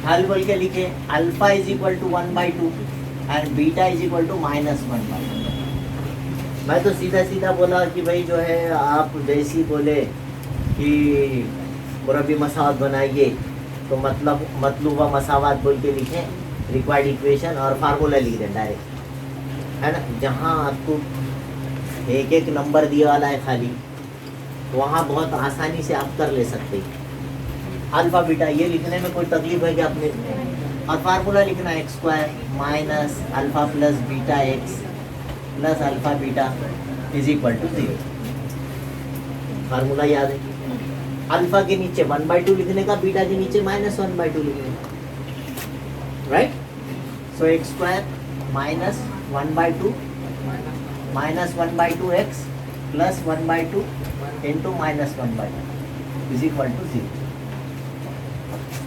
हल बोल के लिखे alpha is equal to 1/2 and beta is equal to -1/2। मैं तो सीधा सीधा बोला कि भाई जो है आप जैसी बोले कि मुरब्बी मसावत बनाइए तो मतलूबा मसावत बोल के लिखें, रिक्वायर्ड इक्वेशन और फार्मूला लिख दें डायरेक्ट, है ना। जहाँ आपको एक एक नंबर दिया वाला है खाली, वहाँ बहुत आसानी से आप कर ले सकते हैं। अल्फा बीटा ये लिखने में कोई तकलीफ है क्या अपने, और फार्मूला लिखना है x² minus alpha plus beta x plus alpha beta is equal to 0। Formula याद है, अल्फा के नीचे 1/2 लिखने का, बीटा के नीचे -1/2 लिखने का, right. So x² minus 1/2 minus 1/2 x plus 1/2 into -1/2 is equal to 0।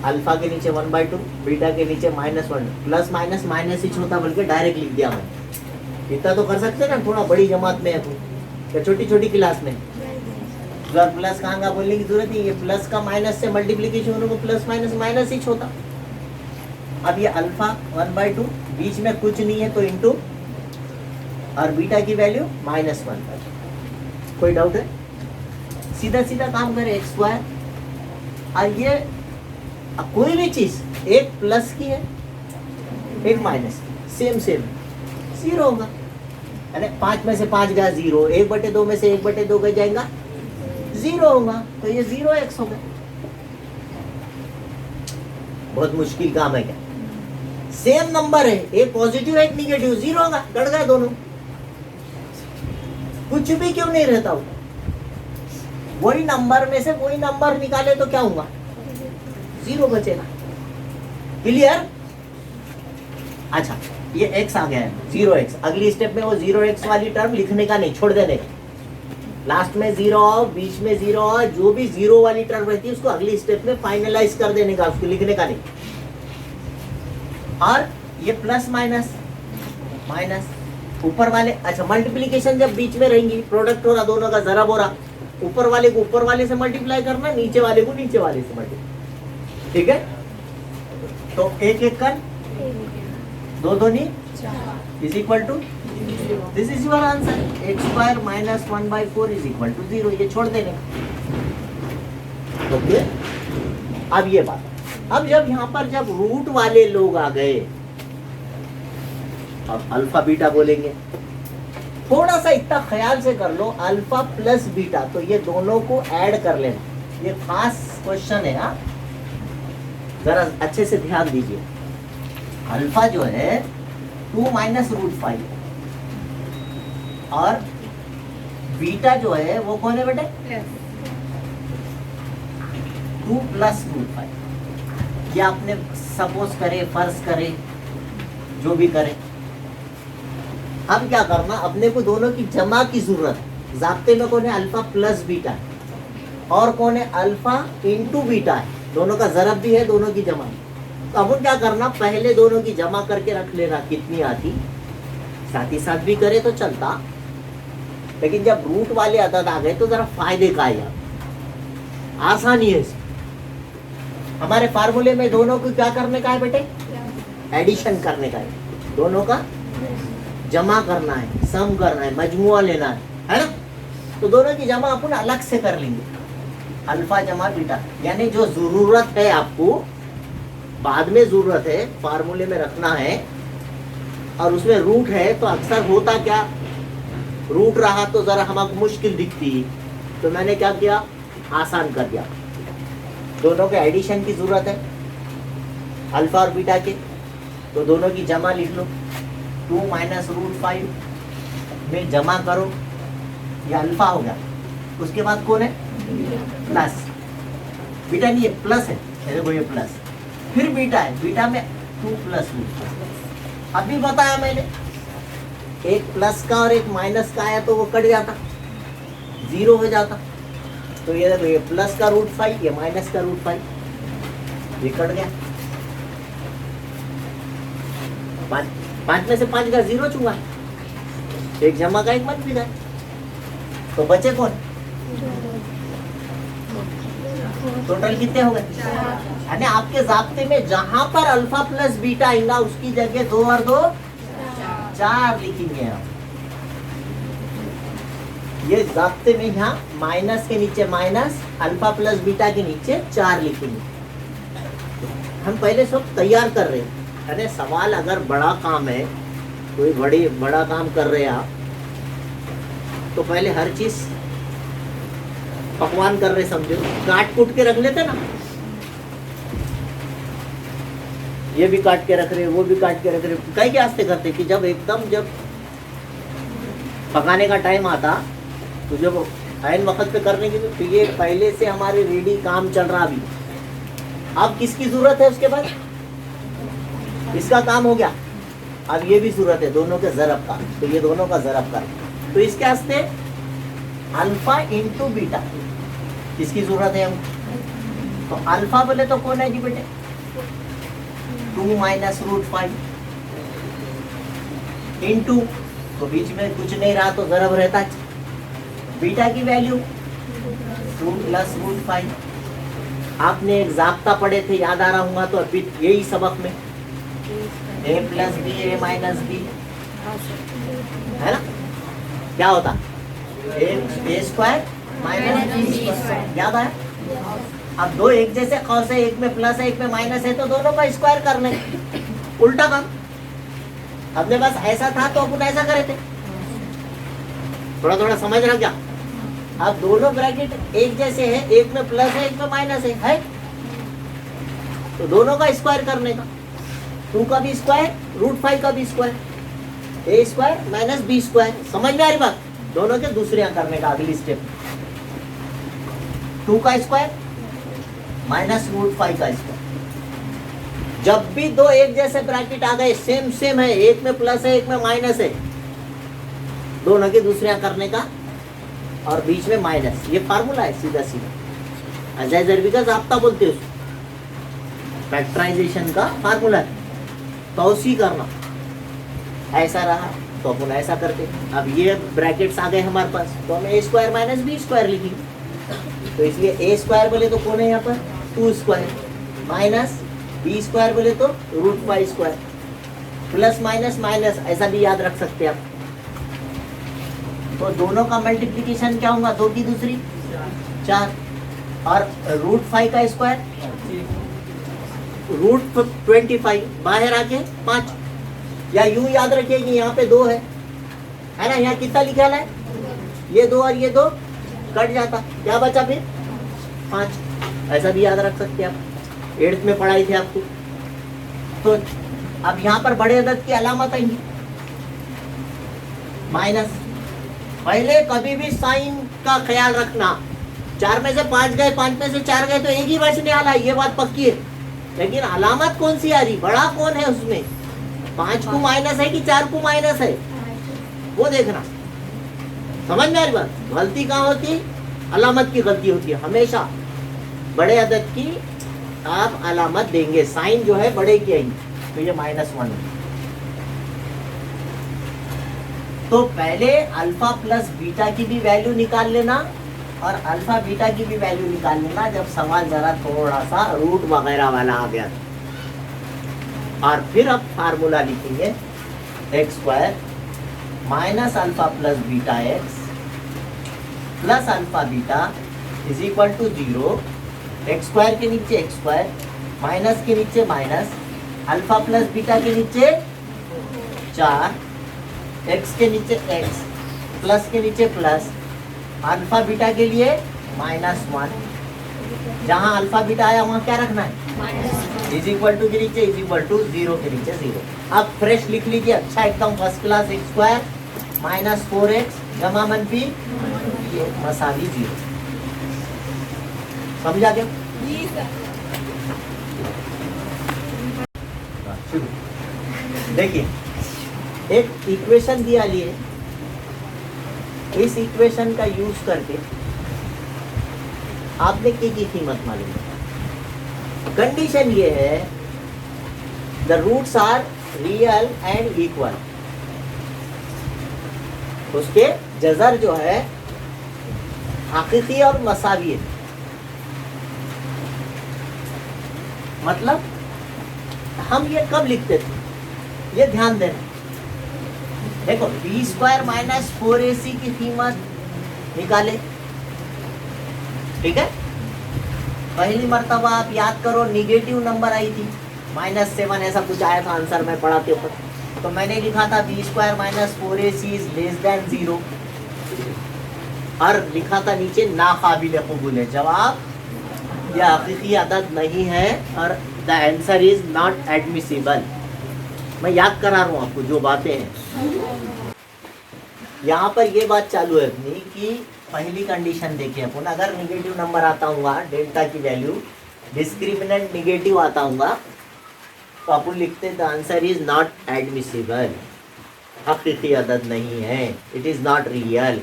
Alpha के नीचे 1/2, बीटा के नीचे -1, प्लस माइनस माइनस ही छोटा बल्कि डायरेक्ट लिख दिया मैंने। इतना तो कर सकते हैं ना, थोड़ा बड़ी जमात में है तो, या छोटी छोटी क्लास में अगर प्लस कहाँ का बोलने की जरूरत नहीं, ये प्लस का माइनस से मल्टीप्लीकेशन होने को प्लस माइनस माइनस ही छोटा। अब ये अल्फा 1/2 बीच में कुछ नहीं है तो इंटू, और बीटा की वैल्यू -1/2। कोई डाउट है? सीधा सीधा काम करें x², और ये कोई भी चीज एक प्लस की है एक माइनस की, सेम 0 होगा। अरे 5 में से 5 गया 0, 1/2 में से 1/2 गया जाएगा 0 होगा, तो ये 0x होगा। बहुत मुश्किल काम है क्या? सेम नंबर है, एक पॉजिटिव एक निगेटिव, 0 होगा, गड़ गए दोनों, कुछ भी क्यों नहीं रहता हो। वही नंबर में से वही नंबर निकाले तो क्या होगा, 0 बचेगा। क्लियर? अच्छा, ये x आ गया है 0x, अगली स्टेप में वो 0x वाली टर्म लिखने का नहीं, छोड़ देने का। लास्ट में 0, बीच में 0, जो भी 0 वाली टर्म रहती है उसको अगली स्टेप में फाइनलाइज कर देने का, उसको लिखने का नहीं। और ये प्लस माइनस माइनस ऊपर वाले, अच्छा मल्टीप्लीकेशन जब बीच में रहेंगी, प्रोडक्ट हो रहा दोनों का, जरा बोरा, ऊपर वाले को ऊपर वाले से मल्टीप्लाई करना, नीचे वाले को नीचे वाले से मल्टीप्लाई, ठीक है। तो एक एक कर, दो दूनी is equal to, this is your answer, x² minus 1/4 is equal to 0। ये छोड़ देने। ओके, अब ये बात, अब जब यहाँ पर जब रूट वाले लोग आ गए, अब अल्फा बीटा बोलेंगे, थोड़ा सा इतना ख्याल से कर लो, अल्फा प्लस बीटा, तो ये दोनों को ऐड कर लेना। ये खास क्वेश्चन है, हाँ जरा अच्छे से ध्यान दीजिए। अल्फा जो है 2 माइनस √5, और बीटा जो है वो कौन है बेटे, 2 प्लस √5। या आपने सपोज करे, फर्ज करे, जो भी करे, अब क्या करना, अपने को दोनों की जमा की जरूरत है। ज़ाब्ते में कौन है, अल्फा प्लस बीटा है, और कौन है, अल्फा इंटू बीटा है, दोनों का ज़रब भी है, दोनों की जमा। तो अब क्या करना, पहले दोनों की जमा करके रख लेना कितनी आती, साथ ही साथ भी करे तो चलता, लेकिन जब रूट वाले अदद आ गए तो जरा फायदे का है, आसानी है। हमारे फार्मूले में दोनों को क्या करने का है बेटे, एडिशन करने का है, दोनों का जमा करना है, सम करना है, मजमुआ लेना है ना। तो दोनों की जमा अपन अलग से कर लेंगे, अल्फा जमा बीटा, यानी जो जरूरत है आपको, बाद में जरूरत है, फार्मूले में रखना है, और उसमें रूट है, तो अक्सर होता क्या, रूट रहा तो जरा हमको मुश्किल दिखती, तो मैंने क्या किया, आसान कर दिया। दोनों के एडिशन की जरूरत है, अल्फा और बीटा के, तो दोनों की जमा लिख लो, 2 माइनस √5 में जमा करो, ये अल्फा हो गया। उसके बाद कौन है, प्लस, बीटा नहीं, ये प्लस है, देखो ये प्लस, फिर बीटा है, बीटा में 2 प्लस √5। अभी बताया मैंने, एक प्लस का और एक माइनस का आया तो वो कट जाता, 0 हो जाता। तो ये देखो, ये प्लस का √5, ये माइनस का √5, ये कट गया। 5 में से 5 का 0 चुका, एक जमा का एक मंफी का, तो बचे कौन, टोटल कितने हो गए, यानी आपके जाब्ते में जहां पर अल्फा प्लस बीटा आएगा उसकी जगह 2 और 2 4 लिखेंगे हम। ये जाब्ते में यहाँ माइनस के नीचे माइनस, अल्फा प्लस बीटा के नीचे 4 लिखेंगे। हम पहले सब तैयार कर रहे हैं, यानी सवाल अगर बड़ा काम है, कोई बड़ा काम कर रहे हैं आप, तो पहले हर चीज पकवान कर रहे समझो, काट कूट के रख लेते ना, ये भी काट के रख रहे, वो भी काट के रख रहे, कई के वास्ते करते कि जब पकाने का टाइम आता तो जब आयन वक्त पे करने की, तो ये पहले से हमारे रेडी काम चल रहा। अभी अब किसकी जरूरत है उसके बाद? इसका काम हो गया, अब ये भी जरूरत है दोनों के ज़रब का, तो ये दोनों का ज़रब कर, तो इसके वास्ते अल्फा इंटू बीटा किसकी जरूरत है हम? तो अल्फा बोले तो कौन है जी बेटे? 2 माइनस रूट 5 इंटू, तो बीच में कुछ नहीं रहा तो ज़रब रहता, बीटा की वैल्यू 2 प्लस रूट 5। आपने एक जाब्ता पढ़े थे, याद आ रहा होगा तो अभी यही सबक में a plus b a minus b है ना, क्या होता? A square minus b square, याद आया? अब दो एक जैसे कौन से, एक में प्लस है एक में माइनस है, तो दोनों का स्क्वायर कर लें, उल्टा काम। अपने पास ऐसा था तो अपन ऐसा करे थे, थोड़ा थोड़ा समझ रहा क्या? अब दोनों ब्रैकेट एक जैसे है, एक में प्लस है एक में माइनस है, तो दोनों का स्क्वायर करने का, 2 का भी स्क्वायर रूट 5 का भी स्क्वायर, ए स्क्वायर माइनस बी स्क्वायर। समझ में आ रही बात? दोनों के दूसरे यहाँ करने का अगली स्टेप, 2 का स्क्वायर माइनस रूट 5 का स्क्वायर। जब भी दो एक जैसे ब्रैकेट आ गए, सेम है, एक में प्लस है एक में माइनस है, दोनों के दूसरे यहाँ करने का, और बीच में माइनस, ये फार्मूला है सीधा सीधा, अजय जरबी का जाब्ता बोलते हैं उसको, फैक्टराइजेशन का फार्मूला है, तौसी करना। ऐसा रहा तो अपन ऐसा करते, अब ये ब्रैकेट्स आ गए हमारे पास, तो हम ए स्क्वायर माइनस बी स्क्वायर लिखेंगे, तो इसलिए ए स्क्वायर बोले तो कौन है यहाँ पर? 2 स्क्वायर माइनस बी स्क्वायर बोले तो root 5 square, plus minus minus, ऐसा भी याद रख सकते हैं आप। तो दोनों का मल्टीप्लीकेशन क्या होगा? 2 की दूसरी 4, और रूट 5 का स्क्वायर रूट 25, बाहर आके 5, या यूं याद रखिए कि यहाँ पे 2 है ना, यहाँ कितना लिखा है? ये 2 और ये 2 कट जाता, क्या बचा फिर? 5, ऐसा भी याद रख सकते हैं आप, 8th में पढ़ाई थी आपको। तो अब यहाँ पर बड़े अदद की अलामत आएंगी माइनस। पहले कभी भी साइन का ख्याल रखना, 4 में से 5 गए, 5 में से 4 गए तो एक ही बचने वाला है, ये बात पक्की है, लेकिन अलामत कौन सी आ रही, बड़ा कौन है उसमें? 5 को माइनस है कि 4 को माइनस है, वो देखना। समझ में आ रही बात? गलती कहाँ होती? अलामत की गलती होती है हमेशा। बड़े अदद की आप अलामत देंगे, साइन जो है बड़े की आएगी, तो ये -1 है। तो पहले अल्फा प्लस बीटा की भी वैल्यू निकाल लेना, और अल्फा बीटा की भी वैल्यू निकाल लेना जब सवाल जरा थोड़ा सा रूट वगैरह वाला आ गया। और फिर अब फार्मूला लिखेंगे, x square minus alpha plus beta x plus alpha beta is equal to 0। X square के नीचे एक्स स्क्वायर, माइनस के नीचे माइनस, अल्फा प्लस बीटा के नीचे 4, एक्स के नीचे एक्स, प्लस के नीचे प्लस, अल्फा बीटा के लिए -1, जहाँ अल्फा बीटा आया वहाँ क्या रखना है? इज इक्वल टू के नीचे इज इक्वल टू 0 के नीचे 0। अब फ्रेश लिख लीजिए, अच्छा एकदम first class, x square minus 4x जमा मनफी मसावी 0। समझा क्या? देखिए एक इक्वेशन दिया लिए, इस इक्वेशन का यूज करके आपने के की कीमत मालूम है। कंडीशन ये है, the roots are real and equal, उसके जजर जो है हकीकी और मसावी है। मतलब हम ये कब लिखते थे, ये ध्यान देना। देखो बी स्क्वायर माइनस 4ac की कीमत निकाले, ठीक है। पहली मर्तबा आप याद करो निगेटिव नंबर आई थी, -7 ऐसा कुछ आया था आंसर में पढ़ाते वक्त। तो मैंने लिखा था b square minus 4ac is less than 0 और लिखा था नीचे ना काबिल कबूल है, जवाब यह हकीकी अदद नहीं है और the answer is not admissible. मैं याद करा रहा हूँ आपको जो बातें हैं। यहाँ पर ये बात चालू है अपनी कि पहली कंडीशन देखिए अपन, अगर निगेटिव नंबर आता होगा डेल्टा की वैल्यू डिस्क्रिमिनेंट निगेटिव आता होगा तो अपन लिखते the answer is not admissible, हकीकी अदद नहीं है, इट इज नॉट रियल,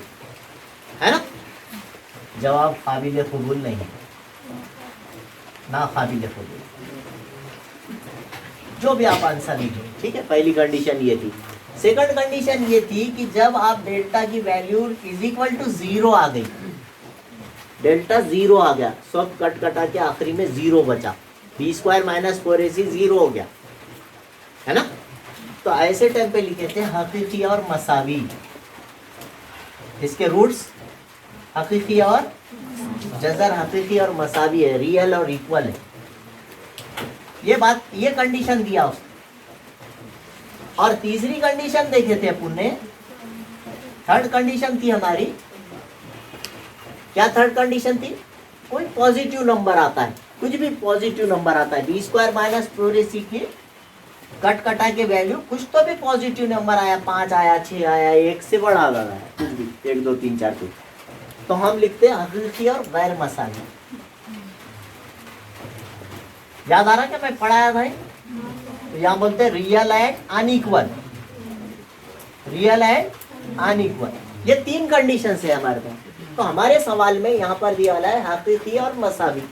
है ना। जवाब काबिल कबूल नहीं, ना काबिल कबूल, जो भी आप आंसर लिखें, ठीक है। पहली कंडीशन ये थी। सेकंड कंडीशन ये थी कि जब आप डेल्टा की वैल्यू इज इक्वल टू 0 आ गई, डेल्टा 0 आ गया, सब कट कटा के आखिरी में 0 बचा, बी स्क्वायर माइनस 4ac 0 हो गया, है ना। तो ऐसे टाइम पे लिखे थे हकीकी और मसावी, इसके रूट्स हकीकी और जजर हकीकी और मसावी है, रियल और इक्वल है। ये बात, ये कंडीशन दिया उसने। और तीसरी कंडीशन देखे थे अपन ने, थर्ड कंडीशन थी हमारी, क्या थर्ड कंडीशन थी, कोई पॉजिटिव नंबर आता है, कुछ भी पॉजिटिव नंबर आता है, बी स्क्वायर माइनस 4ac की कट कटा के वैल्यू कुछ तो भी पॉजिटिव नंबर आया, 5 आया, 6 आया, 1 से बढ़ा लगा है, कुछ भी 1 2 3 4 कुछ, तो हम लिखते हैं हकीकी और गैर मसावी। याद आ रहा क्या मैं पढ़ाया भाई, तो यहाँ बोलते हैं real and unequal, real and unequal, ये 3 कंडीशन है हमारे पास। तो हमारे सवाल में यहाँ पर दिया वाला है हकीकी और मसावी,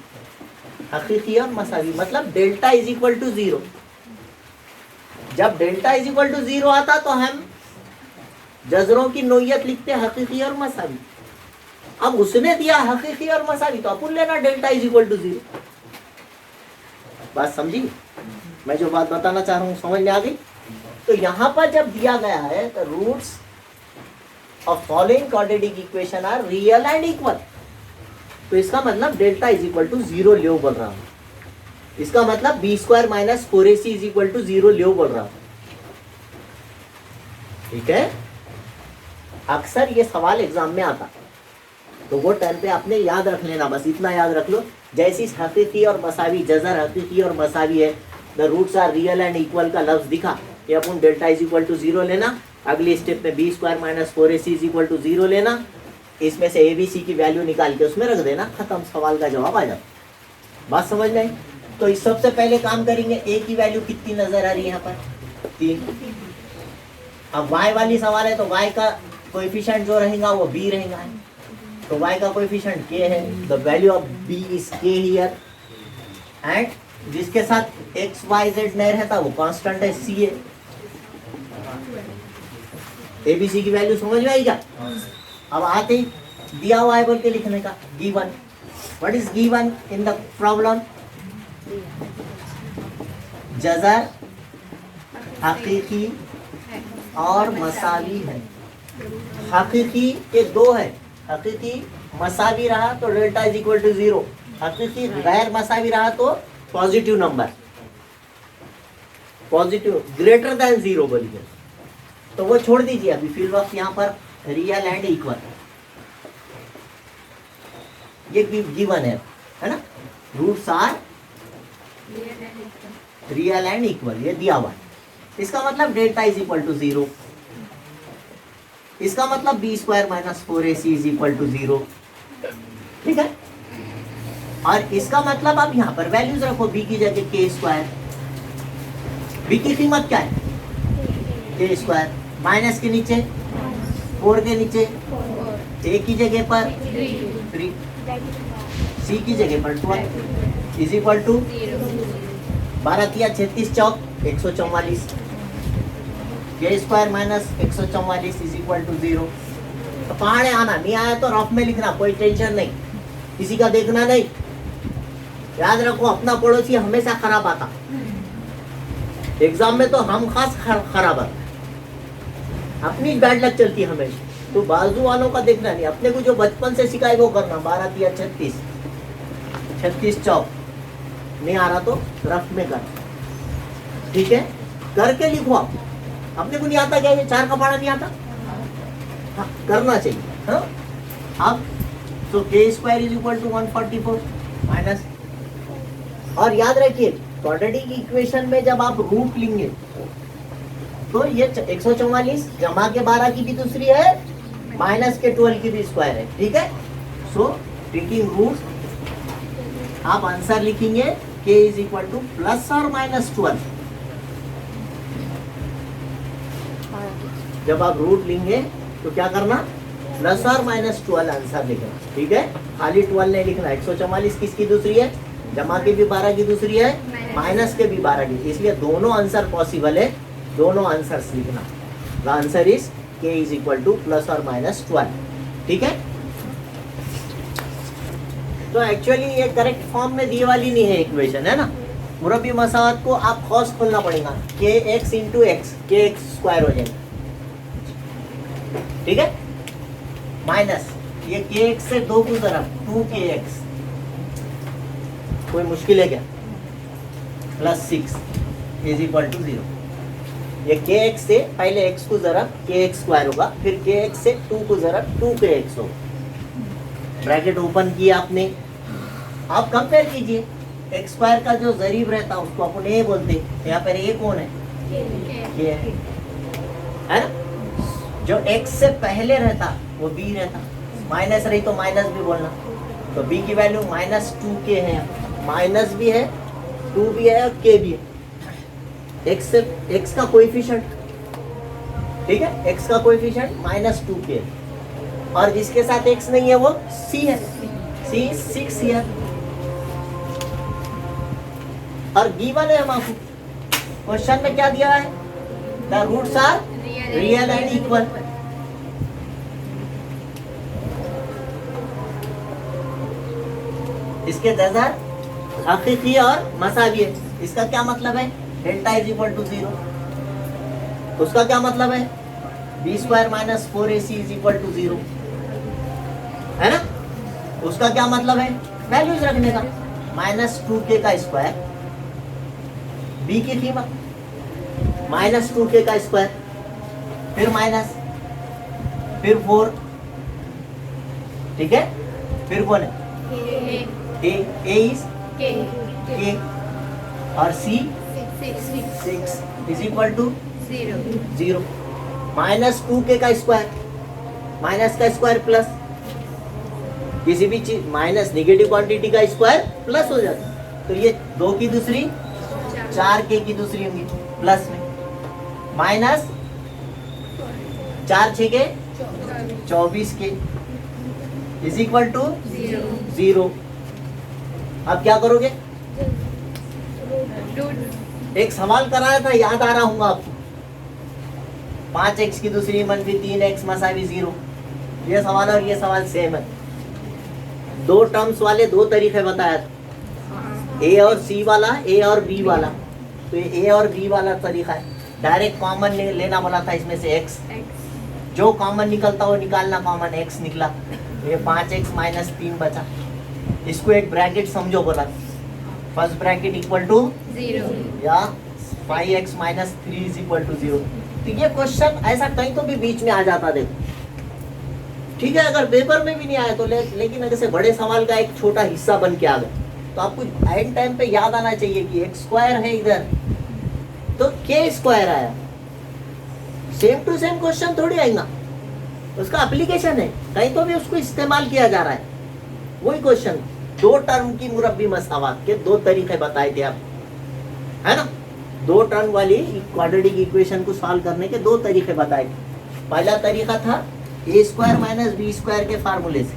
हकीकी और मसावी मतलब डेल्टा इज इक्वल टू 0। जब डेल्टा इज इक्वल टू 0 आता तो हम जजरों की नोयत लिखते हैं हकीकी और मसावी। अब उसने दिया हकीकी और मसावी तो अपन लेना डेल्टा इज इक्वल टू 0। बात समझी, मैं जो बात बताना चाह रहा हूँ समझ में आ गई। तो यहाँ पर जब दिया गया है तो roots of following quadratic equation are real and equal, तो इसका मतलब डेल्टा इज इक्वल टू 0 ले बोल रहा हूँ, इसका मतलब b square minus 4ac is equal to 0 ले बोल रहा हूँ, ठीक है। अक्सर ये सवाल एग्जाम में आता, तो वो टाइम पे आपने याद रख लेना, बस इतना याद रख लो, जैसी हकीकी और मसावी, जजर हकीकी और मसावी है, the roots are real and equal का लफ्ज दिखा, ये अपन डेल्टा इज इक्वल टू 0 लेना, अगली स्टेप में b square minus 4ac is equal to 0 लेना, इसमें से ABC की वैल्यू निकाल के उसमें रख देना, खत्म, सवाल का जवाब आ जाए। बात समझ में आई। तो इस सबसे पहले काम करेंगे, A की वैल्यू कितनी नजर आ रही है यहाँ पर, 3। अब Y वाली सवाल है तो Y का कोएफिशिएंट जो रहेगा वो B रहेगा, तो Y का कोएफिशिएंट K है, the value of B is K here, and जिसके साथ x y z नहीं रहता वो कांस्टेंट है C है। ABC की वैल्यू समझ में आई क्या। अब आते ही दिया हुआ है बोल के लिखने का, given, what is given in the problem, Jhajjar हकीकी और मसावी है। हकीकी के 2 है, हकीकी मसावी रहा तो डेल्टा इज इक्वल टू 0, हकीकी गैर मसावी रहा तो positive number, positive greater than 0 बोलिए, तो वो छोड़ दीजिए अभी फिल वक्त, यहाँ पर रियल एंड इक्वल ये गिवन है ना, roots are real and equal, ये दिया हुआ है। इसका मतलब डेल्टा इज इक्वल टू 0, इसका मतलब b square minus 4ac is equal to 0, ठीक है। और इसका मतलब अब यहाँ पर वैल्यूज रखो, b की जगह k स्क्वायर, b की कीमत क्या है k स्क्वायर, माइनस के नीचे 4 के नीचे a की जगह पर 3, c की जगह पर 12 इज इक्वल टू 12 किया 36 चौक 144, k square minus 144 is equal to 0। तो पहाड़े आना नहीं आया तो रफ में लिखना, कोई टेंशन नहीं, किसी का देखना नहीं, याद रखो, अपना पड़ोसी हमेशा खराब आता, एग्जाम में तो हम खास खराब आते, अपनी बैड लक चलती है हमेशा। तो बाजू वालों का देखना नहीं, अपने को जो बचपन से सिखाए वो करना। 12 तिया 36, 36 चौक, नहीं आ रहा तो रफ में कर, ठीक है, करके लिखो आप। अपने को नहीं आता क्या, ये 4 का पढ़ा नहीं आता, हाँ करना चाहिए। हाँ अब तो k square is equal to 144 minus, और याद रखिए क्वाड्रेटिक इक्वेशन में जब आप रूट लेंगे तो ये 144 जमा के 12 की भी दूसरी है, माइनस के 12 की भी स्क्वायर है, ठीक है। सो टेकिंग रूट आप आंसर लिखेंगे k is equal two plus और माइनस 12। जब आप रूट लेंगे तो क्या करना, प्लस और माइनस 12 आंसर लिखना, ठीक है। खाली 12 नहीं लिखना। 144 किसकी दूसरी है, जमा के भी 12 की दूसरी है, माइनस के भी 12 की, इसलिए दोनों आंसर पॉसिबल है, दोनों आंसर्स लिखना। The answer is k is equal two plus और माइनस 12, ठीक है। तो एक्चुअली ये करेक्ट फॉर्म में दी वाली नहीं है इक्वेशन, है ना। मुरब्बी मसावत को आप कॉस खोलना पड़ेगा, kx into x, kx square हो जाएगा, ठीक है, माइनस ये kx से 2 की तरफ 2kx, कोई मुश्किल है क्या, प्लस 6 इज इक्वल टू 0। ये kx से पहले x को जरा kx स्क्वायर होगा, फिर kx से 2 को जरा 2kx होगा। ब्रैकेट ओपन किया आपने, आप कंपेयर कीजिए, x स्क्वायर का जो जरीब रहता उसको अपन a बोलते, यहाँ पर a कौन है, k है ना। जो x से पहले रहता वो b रहता, माइनस रही तो माइनस भी बोलना, तो b की वैल्यू माइनस 2k है, माइनस भी है 2 भी है और k भी है। x से x का कोएफिशिएंट, ठीक है, x का कोएफिशिएंट माइनस 2k, और जिसके साथ x नहीं है वो c है, c 6 है, और गिवन है हमको क्वेश्चन में क्या दिया है, the roots are real and equal. इसके दज़र हकीकी और मसावी है। इसका क्या मतलब है, डेल्टा इज इक्वल टू 0। उसका क्या मतलब है, b square minus 4ac is equal to 0, है ना। उसका क्या मतलब है, वैल्यूज रखने का, माइनस 2k का स्क्वायर, बी की कीमत माइनस 2k का स्क्वायर, फिर माइनस, फिर 4, ठीक है, फिर कौन है a is k और c 6 is equal to 0। Minus 2k का स्क्वायर, माइनस का स्क्वायर प्लस, किसी भी चीज माइनस नेगेटिव क्वांटिटी का स्क्वायर प्लस हो जाता है, तो ये 2 की दूसरी 4k की दूसरी होंगी प्लस में, माइनस 4 6 के 24 के इज इक्वल टू 0। अब क्या करोगे, एक सवाल कराया था, याद आ रहा होगा आपको, 5x की दूसरी मनफी 3x मसावी 0। ये सवाल और ये सवाल सेम है, 2 टर्म्स वाले 2 तरीके बताया था, a और c वाला, a और b वाला। तो ये a और b वाला तरीका है, डायरेक्ट कॉमन लेना बोला था, इसमें से x जो कॉमन निकलता वो निकालना, कॉमन x निकला, ये 5x माइनस 3 बचा। इसको एक ब्रैकेट समझो बोला, फर्स्ट ब्रैकेट इक्वल टू 0 या 5x minus 3 is equal to 0। तो ये क्वेश्चन ऐसा कहीं तो भी बीच में आ जाता, देखो, ठीक है। अगर पेपर में भी नहीं आया तो लेकिन अगर से बड़े सवाल का एक छोटा हिस्सा बन के आ गया, तो आपको एंड टाइम पे याद आना चाहिए कि x स्क्वायर है इधर, तो k स्क्वायर आया, सेम टू सेम क्वेश्चन थोड़ी आएगा, उसका एप्लीकेशन है, कहीं तो भी उसको इस्तेमाल किया जा रहा है, वही क्वेश्चन। 2 टर्म की मुरब्बी मसावात के 2 तरीके बताए थे आप, है ना। 2 टर्म वाली क्वाड्रेटिक इक्वेशन को सॉल्व करने के 2 तरीके बताए थे। पहला तरीका था a square minus b square के फार्मूले से,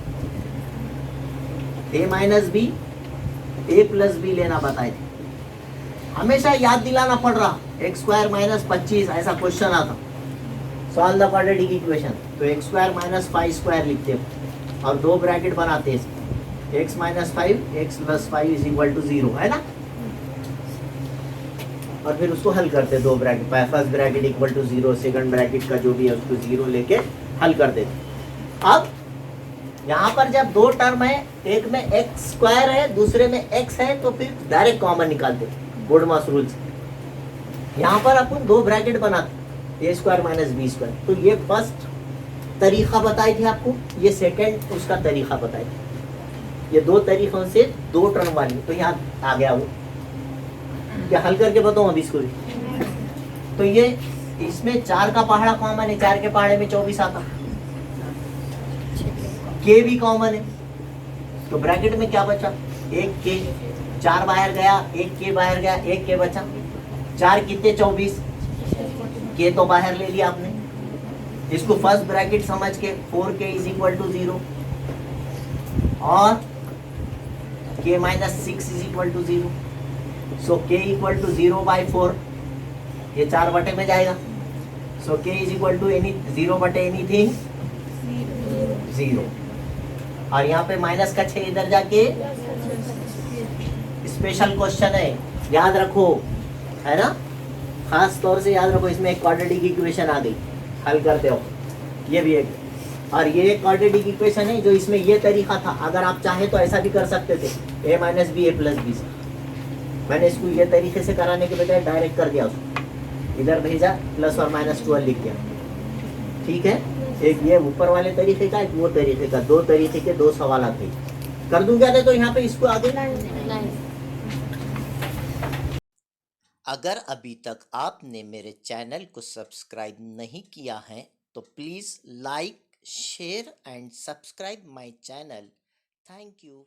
a minus b a plus b लेना बताए थे। हमेशा याद दिलाना पड़ रहा, x स्क्वायर माइनस 25 ऐसा क्वेश्चन आता, सॉल्व द क्वाड्रेटिक इक्वेशन, तो x स्क्वायर माइनस 5 स्क्वायर लिखते हैं और 2 ब्रैकेट बनाते हैं, x minus 5 x plus 5 is equal to 0, है ना। और फिर उसको हल करते, दो bracket, first bracket equal to 0, second bracket का जो भी है उसको 0 लेके हल कर देते। अब यहाँ पर जब दो टर्म है, एक में x स्क्वायर है, दूसरे में x है, तो फिर डायरेक्ट कॉमन निकालते, बोडमास रूल से। यहाँ पर अपन दो ब्रैकेट बनाते, a square minus b square. तो ये फर्स्ट तरीका बताई थी आपको, ये सेकंड उसका तरीका बताई थी। ये दो तरीकों से दो टर्म वाली, तो यहाँ आ गया वो। क्या हल करके बताऊँ अभी इसको भी। तो ये इसमें 4 का पहाड़ा कॉमन है, 4 के पहाड़े में 24 आता, के भी कॉमन है, तो ब्रैकेट में क्या बचा, एक के, 4 बाहर गया, एक के बाहर गया, एक के बचा, 4 कितने 24, के तो बाहर ले लिया आपने। इसको फर्स्ट ब्रैकेट समझ के 4k इज इक्वल टू 0 और k minus 6 is equal to 0, so k equal to 0 by 4, ये 4 बटे में जाएगा, so k is equal to any 0 बटे एनीथिंग 0, और यहाँ पे माइनस का 6 इधर जाके स्पेशल क्वेश्चन है, याद रखो, है ना, खास तौर से याद रखो। इसमें एक क्वाड्रेटिक इक्वेशन आ गई, हल करते हो, ये भी एक, और ये एक क्वाड्रेटिक इक्वेशन है जो इसमें ये तरीका था। अगर आप चाहे तो ऐसा भी कर सकते थे, a minus b a plus b से। मैंने इसको ये तरीके से कराने के बजाय डायरेक्ट कर दिया, उसको इधर भेजा, प्लस और माइनस 12 लिख दिया, ठीक है। एक ये ऊपर वाले तरीके का, एक वो तरीके का, दो तरीके के दो सवाल थे। कर दूं क्या तो यहाँ पे इसको आगे। अगर अभी तक आपने मेरे चैनल को सब्सक्राइब नहीं किया है तो please like, share and subscribe my channel. Thank you.